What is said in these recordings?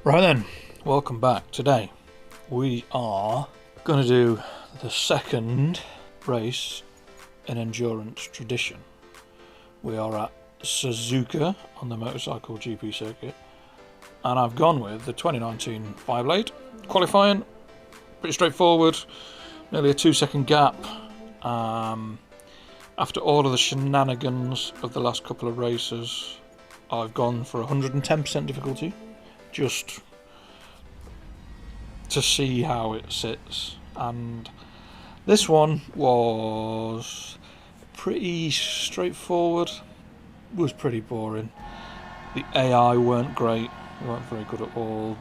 Right then, welcome back. Today we are going to do the second race in endurance tradition. We are at Suzuka on the motorcycle GP circuit, and I've gone with the 2019 Fireblade. Qualifying, pretty straightforward, nearly a 2-second gap. After all of the shenanigans of the last couple of races, I've gone for 110% difficulty, just to see how it sits. And this one was pretty straightforward, was pretty boring. The AI weren't great, they weren't very good at all.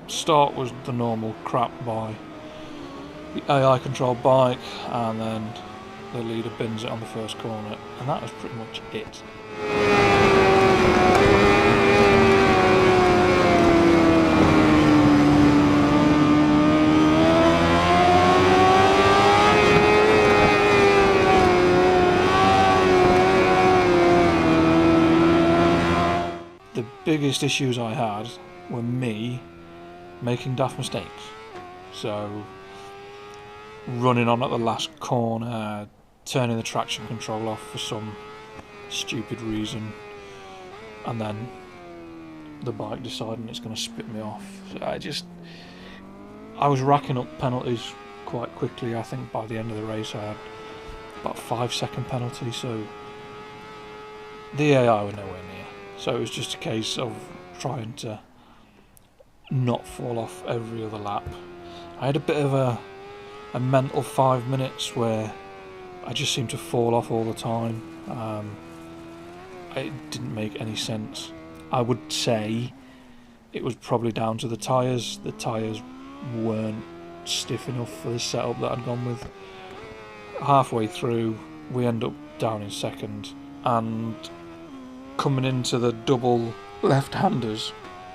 Start was the normal crap by the AI controlled bike, and then the leader bins it on the first corner, and that was pretty much it. The biggest issues I had were me making daft mistakes. So running on at the last corner, turning the traction control off for some stupid reason, and then the bike deciding it's going to spit me off. So I was racking up penalties quite quickly. I think by the end of the race I had about 5-second penalty, so the AI were nowhere near. So it was just a case of trying to not fall off every other lap. I had a bit of a mental 5 minutes where I just seemed to fall off all the time. It didn't make any sense. I would say it was probably down to the tyres. The tyres weren't stiff enough for the setup that I'd gone with. Halfway through, we end up down in second, and coming into the double left-handers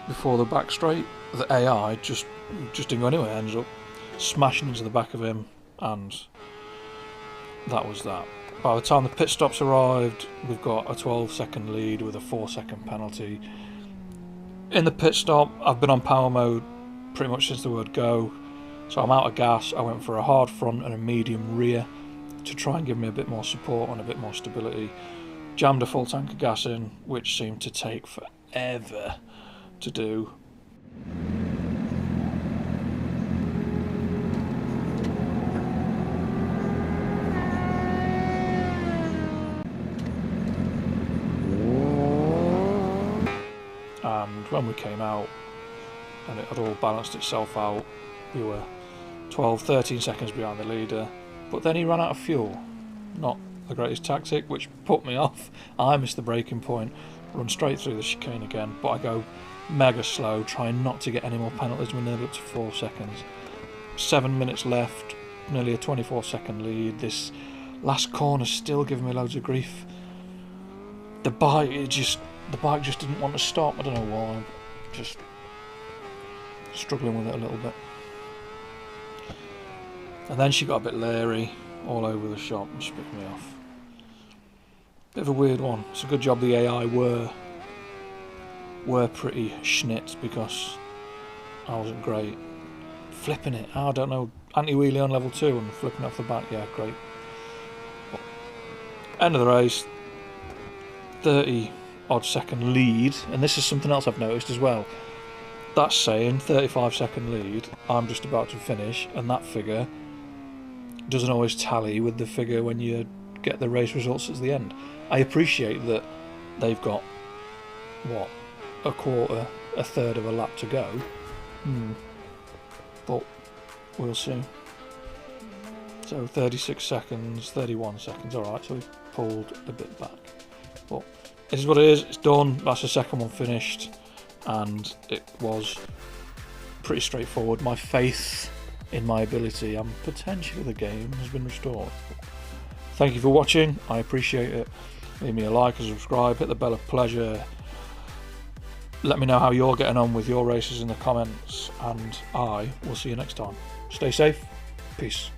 before the back straight, the AI just didn't go anywhere. Ended up smashing into the back of him, and that was that. By the time the pit stops arrived, we've got a 12-second lead with a 4-second penalty. In the pit stop, I've been on power mode pretty much since the word go, so I'm out of gas. I went for a hard front and a medium rear to try and give me a bit more support and a bit more stability. Jammed a full tank of gas in, which seemed to take forever to do. And when we came out and it had all balanced itself out, we were 12-13 seconds behind the leader, but then he ran out of fuel. Not the greatest tactic, which put me off. I missed the braking point, run straight through the chicane again, but I go mega slow, trying not to get any more penalties. We're nearly up to 4 seconds. 7 minutes left, nearly a 24-second lead. This last corner's still giving me loads of grief. The bike just didn't want to stop. I don't know why. Just struggling with it a little bit. And then she got a bit leery all over the shop and spit me off. Bit of a weird one. It's a good job the AI were pretty schnitz, because I wasn't great. Flipping it, I don't know, anti-wheelie on level 2 and flipping off the back, yeah, great. But end of the race, 30 odd second lead, and this is something else I've noticed as well. That's saying 35-second lead, I'm just about to finish, and that figure doesn't always tally with the figure when you get the race results at the end. I appreciate that they've got, what, a quarter, a third of a lap to go, but we'll see. So 36 seconds, 31 seconds, alright, so we've pulled a bit back. But it is what it is, it's done, that's the second one finished, and it was pretty straightforward. My faith in my ability and potentially the game has been restored. Thank you for watching, I appreciate it. Leave me a like and subscribe, hit the bell of pleasure. Let me know how you're getting on with your races in the comments, and I will see you next time. Stay safe, peace.